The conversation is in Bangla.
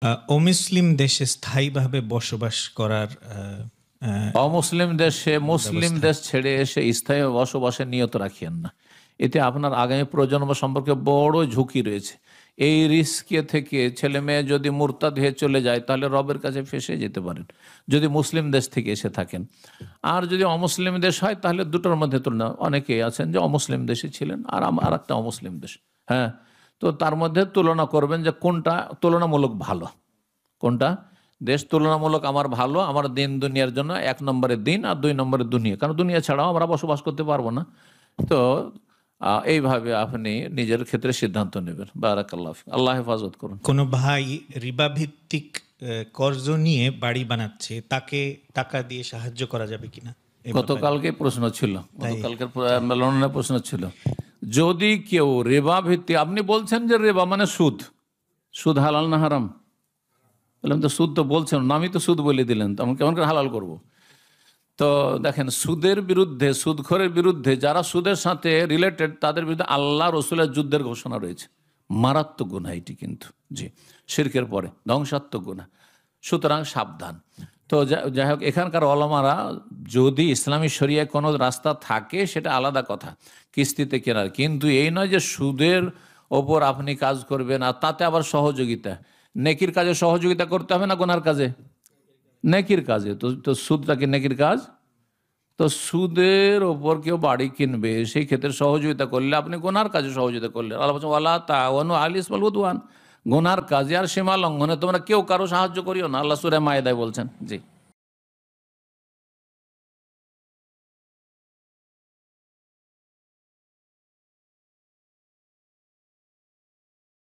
অমুসলিম দেশে স্থায়ীভাবে বসবাস করার অমুসলিম দেশে মুসলিম ব্যবস্থা। দেশ ছেড়ে এসে স্থায়ী বসবাসে নিয়ত রাখিয়েন না। এতে আপনার আগামী প্রজন্ম সম্পর্কে বড় ঝুঁকি রয়েছে। এই রিস্কে থেকে ছেলে মেয়ে যদি মুরতাদ হয়ে চলে যায় তাহলে রবের কাছে ফেঁসে যেতে পারেন, যদি মুসলিম দেশ থেকে এসে থাকেন। আর যদি অমুসলিম দেশ হয় তাহলে দুটোর মধ্যে তুলনা, অনেকেই আছেন যে অমুসলিম দেশে ছিলেন আর একটা অমুসলিম দেশ, হ্যাঁ, তো তার মধ্যে তুলনা করবেন যে কোনটা তুলনামূলক ভালো, কোনটা দেশ তুলনামূলক আমার ভালো, আমার দিন দুনিয়ার জন্য 1 নম্বরে দিন আর 2 নম্বরে দুনিয়া, কারণ দুনিয়া ছাড়াও আমরা বসবাস করতে পারবো না। তো এইভাবে আপনি নিজের ক্ষেত্রে সিদ্ধান্ত নেবেন। বারাকাল্লাহ ফিক। আল্লাহ হেফাজত করুন। কোনো ভাই রিবা ভিত্তিক কর্জ নিয়ে বাড়ি বানাচ্ছে, তাকে টাকা দিয়ে সাহায্য করা যাবে কিনা? গতকালকে প্রশ্ন ছিল, গতকালকের মেলনের প্রশ্ন ছিল, যদি কেউ রেবা ভিত্তি, আপনি বলছেন যে রেবা মানে সুদ, সুদ হালাল না হারাম? বললাম তো সুদ তো বলছেন, নামই তো সুদ বলে দিলেন, তো আমি কেমন করে হালাল করব? তো দেখেন, সুদের বিরুদ্ধে, সুদখোরের বিরুদ্ধে, যারা সুদের সাথে রিলেটেড তাদের বিরুদ্ধে আল্লাহ রসুলের যুদ্ধের ঘোষণা রয়েছে। মারাত্মক গুনাহ এটি কিন্তু, জি, শিরকের পরে ধ্বংসাত্মক গুনাহ। সুতরাং সাবধান। তো যাই হোক, এখানকার ওলামারা যদি ইসলামী শরিয়ায় কোনো রাস্তা থাকে সেটা আলাদা কথা, কিস্তিতে কেনার, কিন্তু এই নয় যে সুদের ওপর আপনি কাজ করবেন আর তাতে আবার সহযোগিতা। নেকির কাজে সহযোগিতা করতে হবে না গুনার কাজে? নেকির কাজে। তো সুদটা কি নেকির কাজ? তো সুদের ওপর কেউ বাড়ি কিনবে, সেই ক্ষেত্রে সহযোগিতা করলে আপনি গুনার কাজে সহযোগিতা করলেন। আল্লাহ বলছেন ওয়ালা তাআওয়ানু আলাল ইসমি ওয়াল উদওয়ান, গুনার কাজে আর সীমা লঙ্ঘনে তোমরা কেউ কারো সাহায্য করিও না, আল্লাহ সূরা মায়েদায় বলছেন। জি।